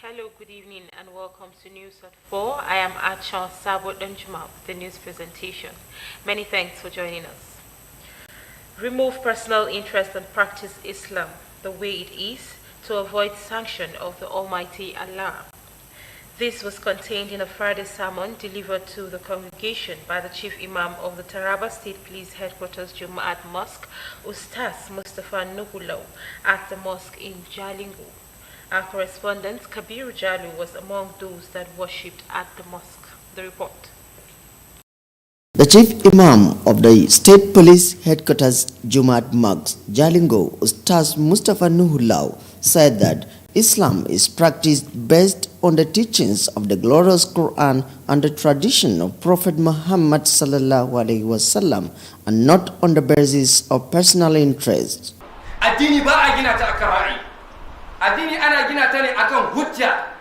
Hello, good evening, and welcome to News at 4. I am Acha Sabo Danjuma with the news presentation. Many thanks for joining us. Remove personal interest and practice Islam the way it is to avoid sanction of the Almighty Allah. This was contained in a Friday sermon delivered to the congregation by the Chief Imam of the Taraba State Police Headquarters Jumaat Mosque, Ustaz Mustafa Nuhulau, at the mosque in Jalingo. Our correspondent, Kabir Jalu, was among those that worshipped at the mosque. The report. The Chief Imam of the State Police Headquarters Jumaat Mosque, Jalingo, Ustaz Mustafa Nuhulau, said that Islam is practiced based on the teachings of the glorious Quran and the tradition of Prophet Muhammad sallallahu alaihi wasallam, and not on the basis of personal interest. Addini ba a gina ta akan ra'ayi. Addini ana gina ta ne akan hujja.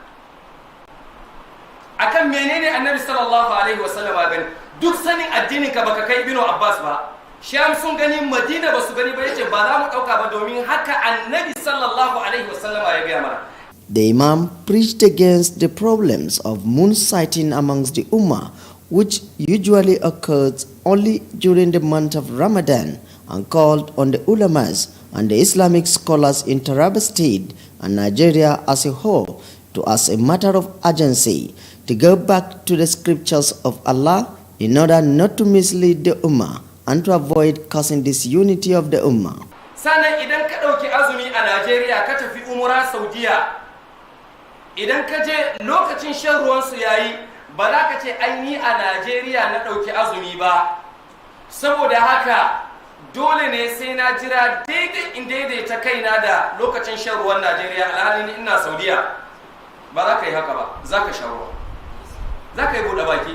Akan menene Annabi sallallahu alaihi wasallam ya gani? Duk sanin addinin ka baka kai Ibn Abbas ba. Sham sun gani, Madina ba su gani ba, yace ba za mu dauka ba domin haka Annabi sallallahu alaihi wasallam ya gaya mana. The Imam preached against the problems of moon sighting amongst the Ummah, which usually occurs only during the month of Ramadan, and called on the ulamas and the Islamic scholars in Taraba State and Nigeria as a whole to, as a matter of urgency, to go back to the scriptures of Allah in order not to mislead the Ummah and to avoid causing disunity of the Ummah. Sannan idan ka dauki azumi a Najeriya ka tafi umra Saudiya, idan ka je lokacin shan ruwan su yayi, ba za ka ce ai ni a Najeriya na dauki azumi ba, saboda haka dole ne sai na jira daidai in daidaita kaina da lokacin shan ruwan Najeriya, alhali ina Saudiya. Ba za ka yi haka ba, za ka sha ruwa, za ka yi buɗe baki.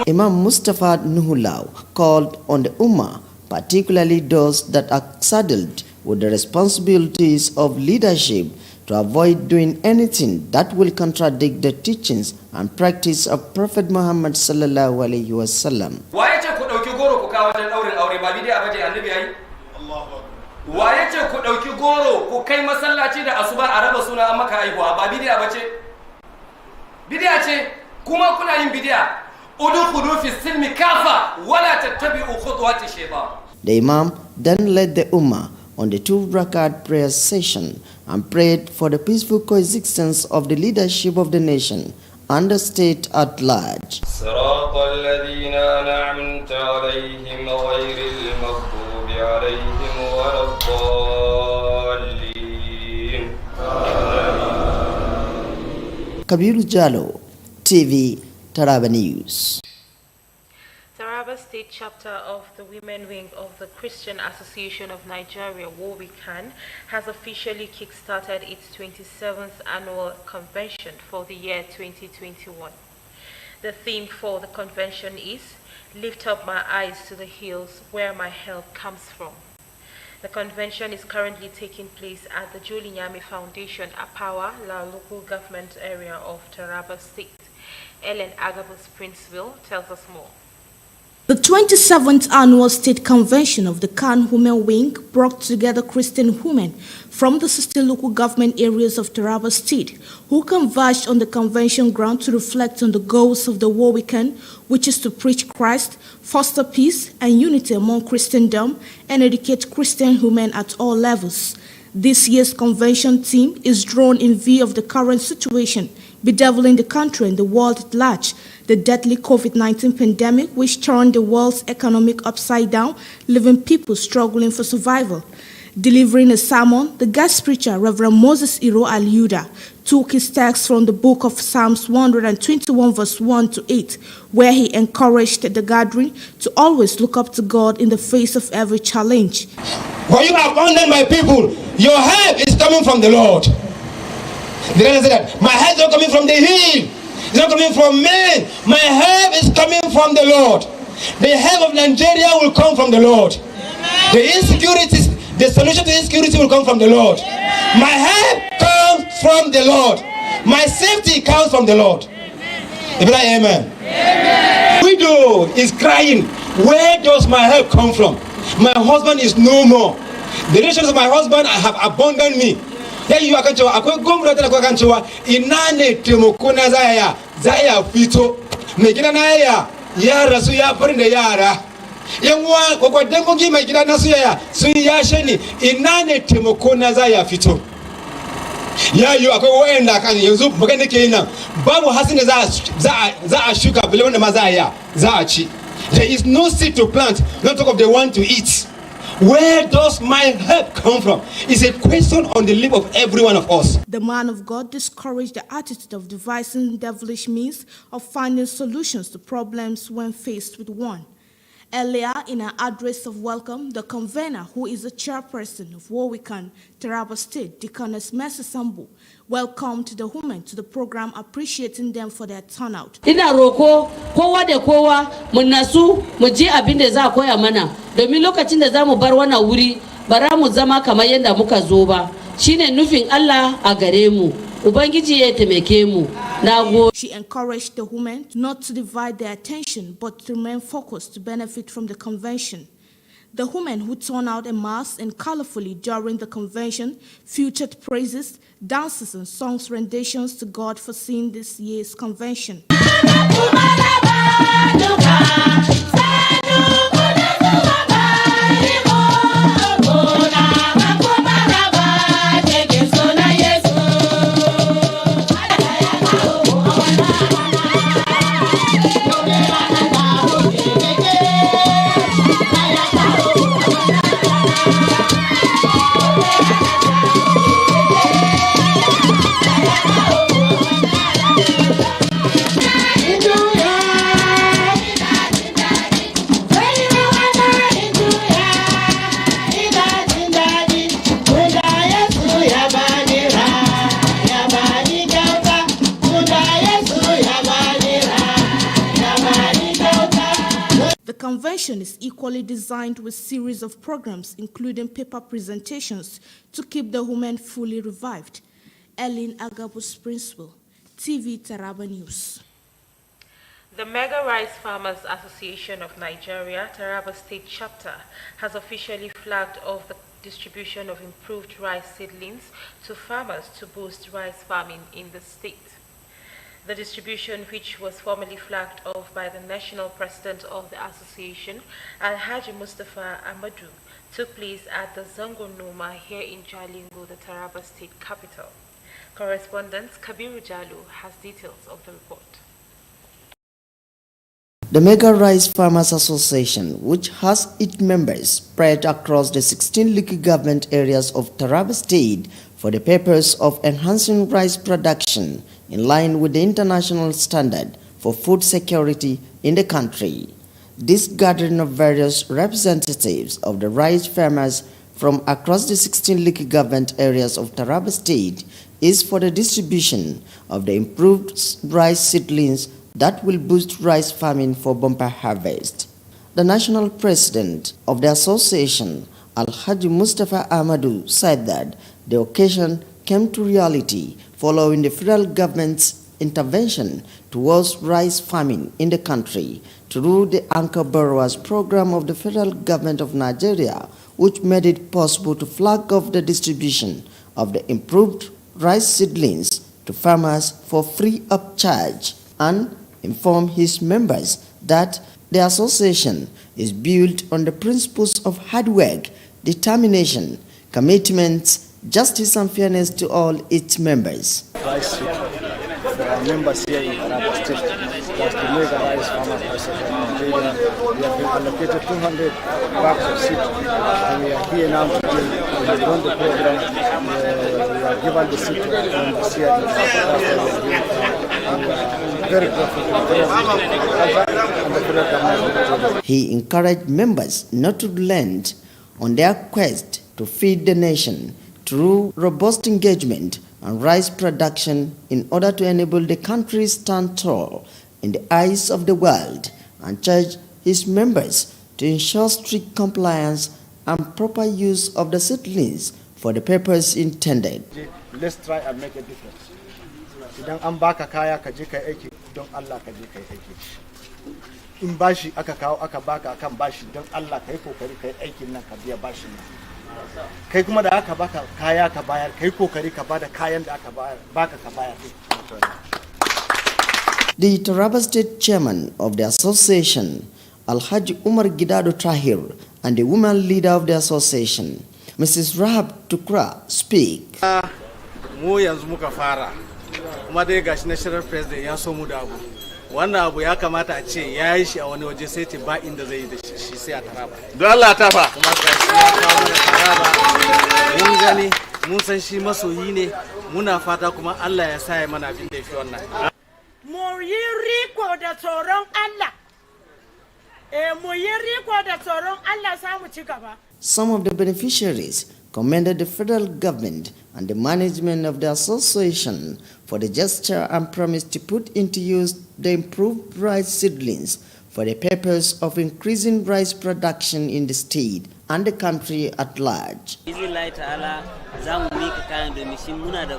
Imam Mustafa Nuhulau called on the Ummah, particularly those that are saddled with the responsibilities of leadership, to avoid doing anything that will contradict the teachings and practice of Prophet Muhammad sallallahu alaihi wasallam. Waye ce ku dauki goro ku kawo wajen daurin aure, ba bidiya bace annabi yayi? Allahu akbar. Waye ce ku dauki goro ku kai masallaci da asuba a raba suna an maka aihuwa, ba bidiya bace? Bidiya ce, kuma kuna yin bidiya. Udkhulu fi silmi kafa wala tattabi'u khutuwati shaytan. The Imam then led the Ummah on the 2-rakat prayer session and prayed for the peaceful coexistence of the leadership of the nation and the state at large. Kabir Jalo, TV, Taraba News. Taraba State Chapter of the Women Wing of the Christian Association of Nigeria, WOWICAN, has officially kick-started its 27th annual convention for the year 2021. The theme for the convention is "Lift Up My Eyes to the Hills Where My Help Comes From." The convention is currently taking place at the Julie Nyame Foundation, Apawa, La local government area of Taraba State. Ellen Agabus Princeville tells us more. The 27th Annual State Convention of the CAN Women Wing brought together Christian women from the 16 local government areas of Taraba State who converged on the convention ground to reflect on the goals of the WOWICAN, which is to preach Christ, foster peace and unity among Christendom, and educate Christian women at all levels. This year's convention theme is drawn in view of the current situation bedeviling the country and the world at large, the deadly COVID-19 pandemic which turned the world's economic upside down, leaving people struggling for survival. Delivering a sermon, the guest preacher, Reverend Moses Iro Aliuda, took his text from the book of Psalms 121 verse 1 to 8, where he encouraged the gathering to always look up to God in the face of every challenge. When you abandon my people, your help is coming from the Lord. The Lord said that my help is not coming from the hill, it's not coming from men. My help is coming from the Lord. The help of Nigeria will come from the Lord. The insecurities, the solution to insecurity will come from the Lord. My help comes from the Lord. My safety comes from the Lord. Amen. Amen. Widow is crying, where does my help come from? My husband is no more. The relations of my husband have abandoned me. Then you are going to inane temokuna zaya fito megina na ya rasu ya barin da yara yanwa kokwaden gogi mai gida nasu sun yashe ni inane temokuna zaya fito ya yi akwai wayanda kan yanzu magana ke yin nan babu hasin da za a shuka bile wanda ma za a ci. There is no seed to plant, not talk of the one to eat. Where does my help come from? It's a question on the lip of every one of us. The man of God discouraged the attitude of devising devilish means of finding solutions to problems when faced with one. Earlier, in an address of welcome, the convener, who is the chairperson of Warwican, Taraba State, Deaconess Mercy Sambu, welcomed the women to the program, appreciating them for their turnout. Ina roko kowa da kowa mu nasu mu ji abin da za a koya mana domin lokacin da za mu bar wannan wuri bara mu zama kamar yadda muka zo ba. Shine nufin Allah a gare mu. Ubangiji ya taimake mu. She encouraged the women not to divide their attention but to remain focused to benefit from the convention. The women who turned out en masse and colorfully during the convention featured praises, dances, and songs renditions to God for seeing this year's convention. The convention is equally designed with a series of programs, including paper presentations, to keep the women fully revived. Ellen Agabus Princewell, TV Taraba News. The Mega Rice Farmers Association of Nigeria, Taraba State Chapter, has officially flagged off the distribution of improved rice seedlings to farmers to boost rice farming in the state. The distribution, which was formally flagged off by the national president of the association, Alhaji Mustafa Amadou, took place at the Zango Noma here in Jalingo, the Taraba State capital. Correspondent Kabiru Jalo has details of the report. The Mega Rice Farmers Association, which has its members spread across the 16 local government areas of Taraba State for the purpose of enhancing rice production in line with the international standard for food security in the country. This gathering of various representatives of the rice farmers from across the 16 local government areas of Taraba State is for the distribution of the improved rice seedlings that will boost rice farming for bumper harvest. The national president of the association, Alhaji Mustafa Amadou, said that the occasion came to reality following the federal government's intervention towards rice farming in the country through the Anchor Borrowers Program of the federal government of Nigeria, which made it possible to flag off the distribution of the improved rice seedlings to farmers for free of charge, and inform his members that the association is built on the principles of hard work, determination, commitment, justice and fairness to all its members. Rice seed for our members here in Taraba State. That's the Mega Rice Farmers Association of Nigeria. We have been allocated 200 bags of seed, and we are here now to we run the program. We are given the seat to our members here in the very grateful to the government and the federal government. He encouraged members not to relent on their quest to feed the nation through robust engagement and rice production in order to enable the country to stand tall in the eyes of the world, and charged his members to ensure strict compliance and proper use of the seedlings for the purpose intended. Let's try and make a difference. Idan an baka kaya ka je kai aiki don Allah ka je kai aiki. In bashi aka kawo aka baka akan bashi don Allah kai kokari kai aikin nan ka biya bashin nan. Kai kuma da aka baka kaya ka bayar kai kokari ka bada kayan da aka baka ka bayar. The Taraba State Chairman of the association, Alhaji Umar Gidado Tahir, and the woman leader of the association, Mrs. Rahab Tukra, speak. Mu yanzu muka fara, kuma dai gashi national president ya so mu da abu. Wannan abu ya kamata a ce ya yi shi a wani waje sai ce ba inda zai yi da shi sai a Taraba. Don Allah ta fa. Kuma gashi ya kawo mana Taraba. Mun gani, mun san shi masoyi ne, muna fata kuma Allah ya sa ya mana abin da ya fi wannan. Mu yi riko da tsoron Allah. Mu yi riko da tsoron Allah za mu ci gaba. Some of the beneficiaries commended the federal government and the management of the association for the gesture and promised to put into use the improved rice seedlings for the purpose of increasing rice production in the state and the country at large. Bismillah ta'ala za mu mika kayan domin shi muna da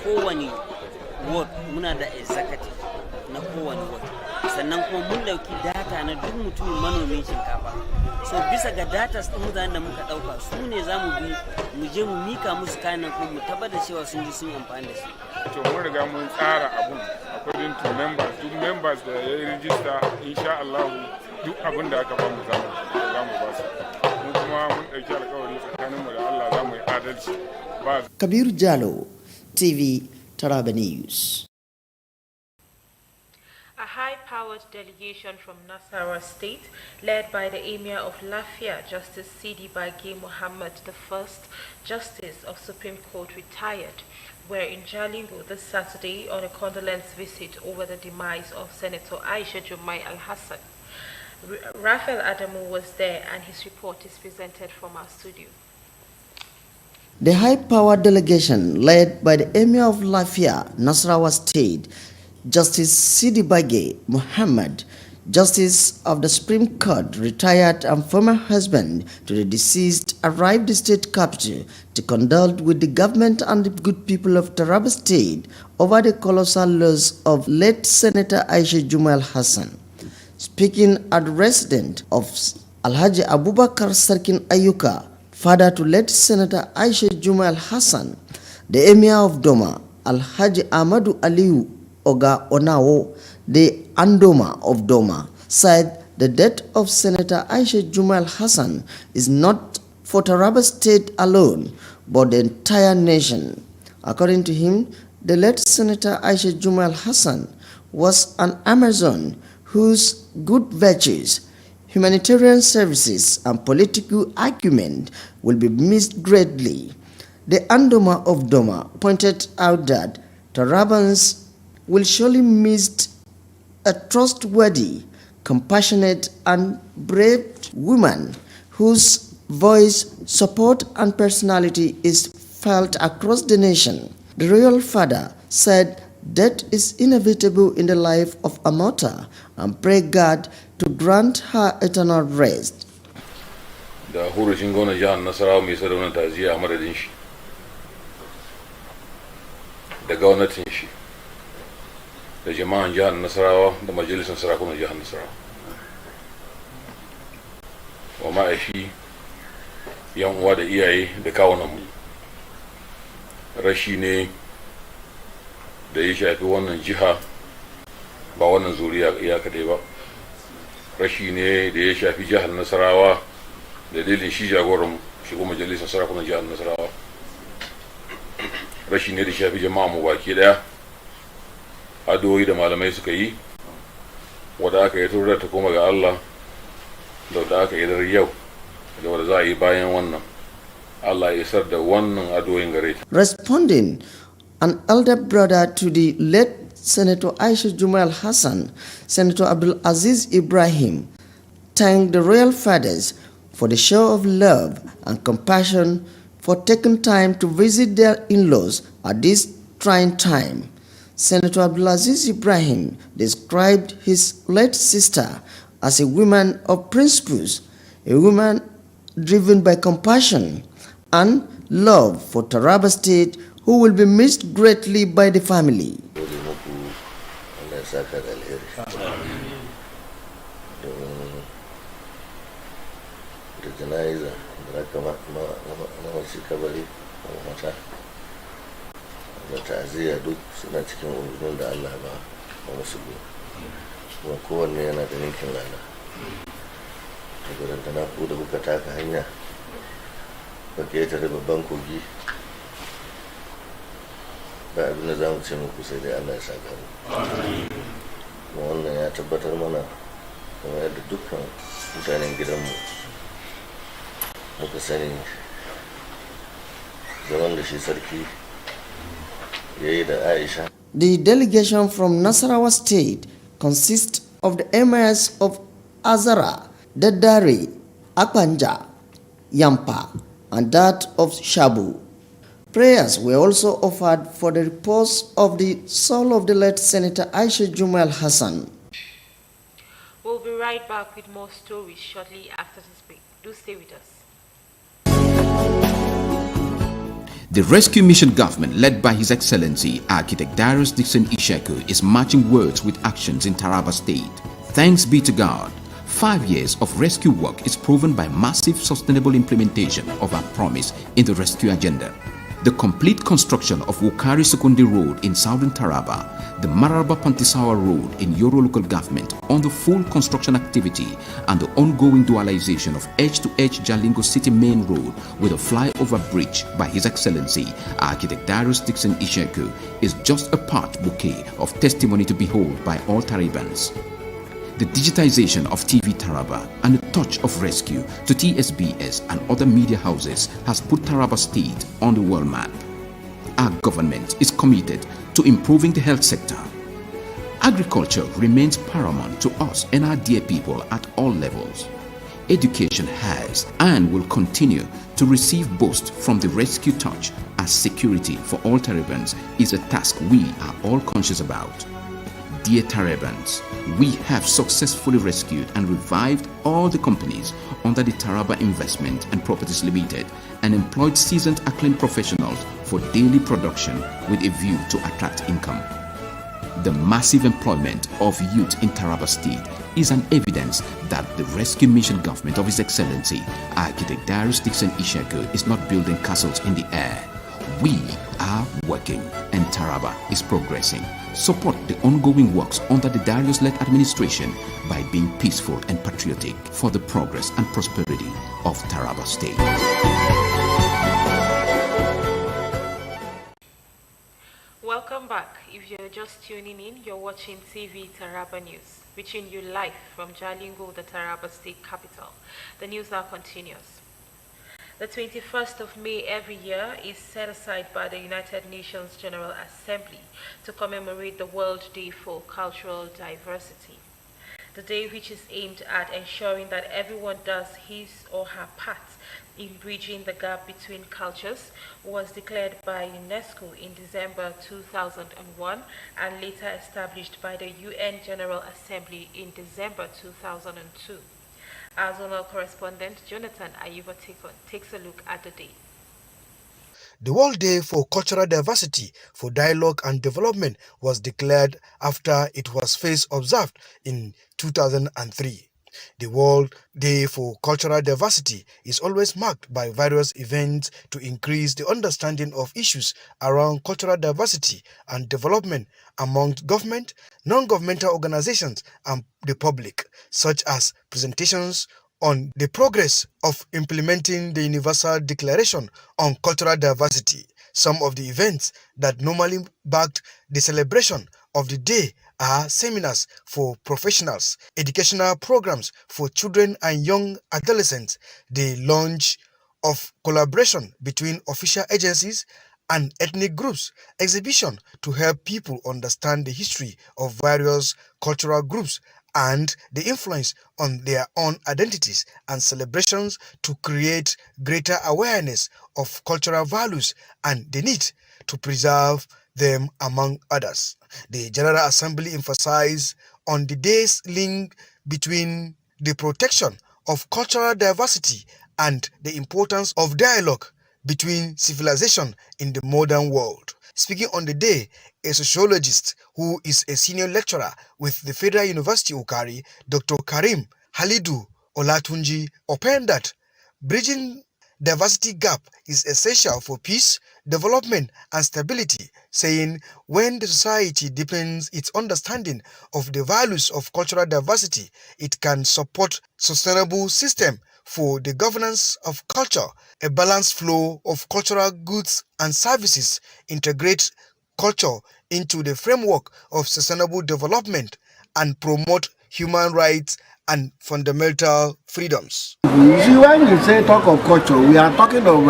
kowane ward, muna da executive na kowane ward. Sannan kuma mun dauki data na duk mutumin manomin shinkafa. So bisa ga data din mutanen da muka dauka su ne za mu bi mu je mu mika musu kayan nan kuma mu tabbatar cewa sun ji sun amfani da shi. To mun riga mun tsara abun according to members, duk members da ya yi register insha Allah duk abin da aka ba mu za mu ba su. Mun kuma mun dauki alƙawari tsakanin mu da Allah za mu yi adalci. Kabir Jalo, TV, Taraba News. A high-powered delegation from Nasarawa State, led by the Emir of Lafia, Justice Sidi Bagi Muhammad I, Justice of Supreme Court retired, were in Jalingo this Saturday on a condolence visit over the demise of Senator Aisha Jumai Al-Hassan. Raphael Adamu was there, and his report is presented from our studio. The high-powered delegation, led by the Emir of Lafia, Nasarawa State, Justice Sidi Bagi Muhammad, Justice of the Supreme Court, retired and former husband to the deceased, arrived the state capital to condole with the government and the good people of Taraba State over the colossal loss of late Senator Aisha Jumal Hassan. Speaking at the residence of Alhaji Abubakar Sarkin Ayuka, father to late Senator Aisha Jumal Hassan, the Emir of Doma, Alhaji Ahmadu Aliyu Oga Onawo, the Andoma of Doma, said the death of Senator Aisha Jumal Hassan is not for Taraba State alone, but the entire nation. According to him, the late Senator Aisha Jumal Hassan was an Amazon whose good virtues, humanitarian services, and political acumen will be missed greatly. The Andoma of Doma pointed out that Tarabans will surely miss a trustworthy, compassionate, and brave woman whose voice, support, and personality is felt across the nation. The royal father said death is inevitable in the life of a mother and pray God to grant her eternal rest. Da hurushin gona jihar Nasarawa mai sadaunar taziya a madadin shi da gwamnatin shi da jama'an jihar Nasarawa da majalisar sarakunan jihar Nasarawa. Wa ma'aishi yan uwa da iyaye da kawunanmu, rashi ne da ya shafi wannan jiha ba wannan zuriya iya kadai ba, rashi ne da ya shafi jihar Nasarawa da dalilin shi jagoran shigo majalisar sarakunan jihar Nasarawa, rashi ne da shafi jama'a mu baki daya. Addu'o'i da malamai suka yi wadda aka yi tura ta koma ga Allah da wadda aka yi dar yau da wadda za a yi bayan wannan Allah ya isar da wannan addu'o'in gare ta. Responding, an elder brother to the late Senator Aisha Jumal Hassan, Senator Abdul Aziz Ibrahim, thanked the royal fathers for the show of love and compassion for taking time to visit their in-laws at this trying time. Senator Abdulaziz Ibrahim described his late sister as a woman of principles, a woman driven by compassion and love for Taraba State, who will be missed greatly by the family. da ta'aziyya duk suna cikin umarnin da Allah ba wa musulmi kuma kowanne yana da ninkin lada ta gudanta na ku da kuka taka hanya ka ketare babban kogi ba abin da za mu ce muku sai dai Allah ya saka mu kuma wannan ya tabbatar mana kamar yadda dukkan mutanen gidanmu muka sani zaman da shi sarki. The delegation from Nasarawa State consists of the emirs of Azara, Dadari, Akpanja, Yampa, and that of Shabu. Prayers were also offered for the repose of the soul of the late Senator Aisha Jumal Hassan. We'll be right back with more stories shortly after this break. Do stay with us. The Rescue Mission government, led by His Excellency Architect Darius Dixon Isheku, is matching words with actions in Taraba State. Thanks be to God, 5 years of rescue work is proven by massive sustainable implementation of our promise in the rescue agenda. The complete construction of Wukari Sekondi Road in southern Taraba, the Mararaba Pantisawa Road in Yoro local government on the full construction activity, and the ongoing dualization of edge-to-edge Jalingo City Main Road with a flyover bridge by His Excellency Architect Darius Dixon Isheku is just a part bouquet of testimony to behold by all Tarabans. The digitization of TV Taraba and a touch of rescue to TSBS and other media houses has put Taraba State on the world map. Our government is committed to improving the health sector. Agriculture remains paramount to us and our dear people at all levels. Education has and will continue to receive boost from the rescue touch, as security for all Tarabans is a task we are all conscious about. Dear Tarabans, we have successfully rescued and revived all the companies under the Taraba Investment and Properties Limited and employed seasoned acclaimed professionals for daily production with a view to attract income. The massive employment of youth in Taraba State is an evidence that the Rescue Mission government of His Excellency Architect Darius Dixon Isheku is not building castles in the air. We are working and Taraba is progressing. Support the ongoing works under the Darius-led administration by being peaceful and patriotic for the progress and prosperity of Taraba State. Welcome back. If you're just tuning in, you're watching TV Taraba News, reaching you live from Jalingo, the Taraba State capital. The news now continues. The 21st of May every year is set aside by the United Nations General Assembly to commemorate the World Day for Cultural Diversity. The day, which is aimed at ensuring that everyone does his or her part in bridging the gap between cultures, was declared by UNESCO in December 2001 and later established by the UN General Assembly in December 2002. Our zonal correspondent Jonathan Ayuba takes a look at the day. The World Day for Cultural Diversity for Dialogue and Development was declared after it was first observed in 2003. The World Day for Cultural Diversity is always marked by various events to increase the understanding of issues around cultural diversity and development among government, non-governmental organizations, and the public, such as presentations on the progress of implementing the Universal Declaration on Cultural Diversity. Some of the events that normally backed the celebration of the day are seminars for professionals, educational programs for children and young adolescents, the launch of collaboration between official agencies and ethnic groups, exhibition to help people understand the history of various cultural groups and the influence on their own identities, and celebrations to create greater awareness of cultural values and the need to preserve them, among others. The General Assembly emphasized on the day's link between the protection of cultural diversity and the importance of dialogue between civilization in the modern world. Speaking on the day, a sociologist who is a senior lecturer with the Federal University Ukari, Dr. Karim Halidu Olatunji, opined that bridging diversity gap is essential for peace, development, and stability, saying when the society deepens its understanding of the values of cultural diversity, it can support sustainable system for the governance of culture, a balanced flow of cultural goods and services, integrate culture into the framework of sustainable development, and promote human rights and fundamental freedoms. You see, when you say talk of culture, we are talking of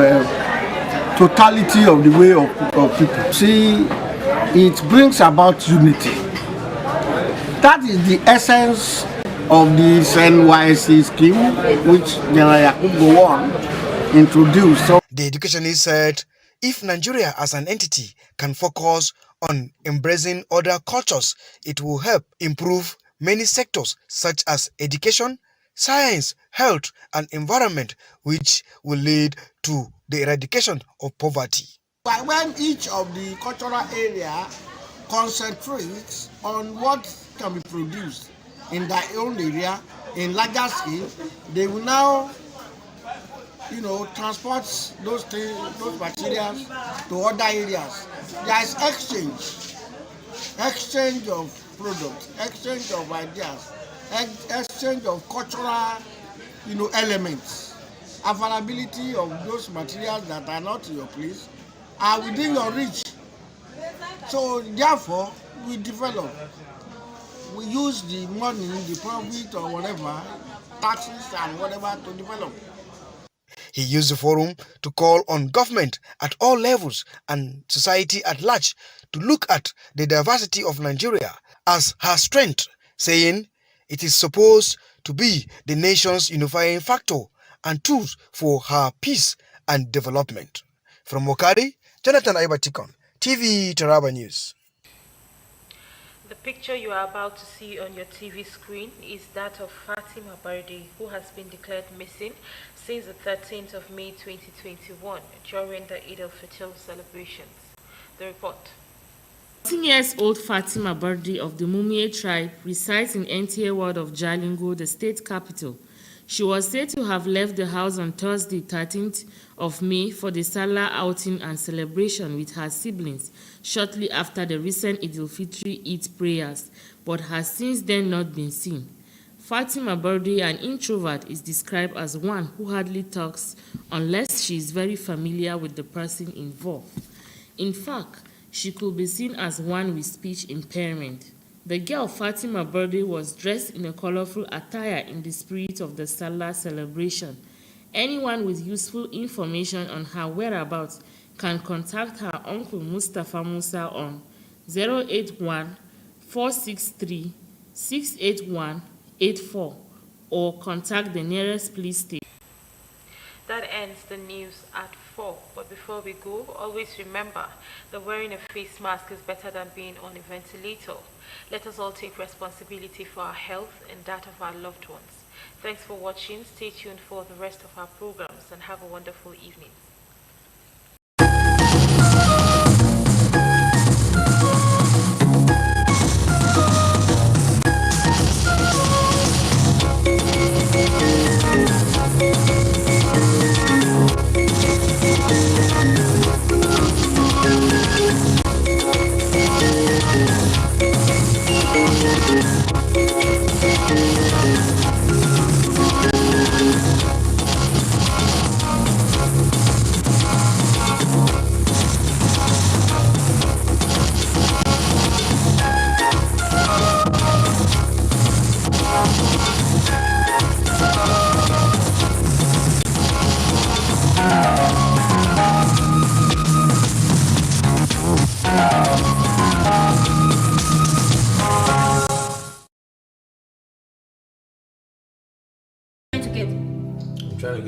totality of the way of people. See, it brings about unity. That is the essence of this NYC scheme, which General Yakub Gowon introduced. So the educationist said, if Nigeria as an entity can focus on embracing other cultures, it will help improve many sectors such as education, science, health, and environment, which will lead to the eradication of poverty. But when each of the cultural area concentrates on what can be produced in their own area in larger scale, they will now, transport those things, those materials to other areas. There is exchange of products, exchange of ideas, exchange of cultural, elements. Availability of those materials that are not in your place are within your reach. So therefore, we develop. We use the money, the profit or whatever, taxes and whatever to develop. He used the forum to call on government at all levels and society at large to look at the diversity of Nigeria as her strength, saying it is supposed to be the nation's unifying factor and tools for her peace and development. From Mokari, Jonathan Aibatikon, TV Taraba News. The picture you are about to see on your TV screen is that of Fatima Bardi, who has been declared missing since the 13th of May 2021 during the Eid al-Fitr celebrations. The report. 14-year-old Fatima Bardi of the Mumie tribe resides in NTA ward of Jalingo, the state capital. She was said to have left the house on Thursday, 13th of May for the Salah outing and celebration with her siblings shortly after the recent Eid al-Fitr Eid prayers, but has since then not been seen. Fatima Bardi, an introvert, is described as one who hardly talks unless she is very familiar with the person involved. In fact, she could be seen as one with speech impairment. The girl Fatima Bardi was dressed in a colorful attire in the spirit of the Salah celebration. Anyone with useful information on her whereabouts can contact her uncle Mustafa Musa on 081 463 68184 or contact the nearest police station. That ends the news at 4. But before we go, always remember that wearing a face mask is better than being on a ventilator. Let us all take responsibility for our health and that of our loved ones. Thanks for watching. Stay tuned for the rest of our programs and have a wonderful evening.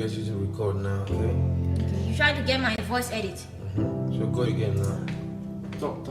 get you to record now, okay? Okay, you try to get my voice edit. So go again now. Talk.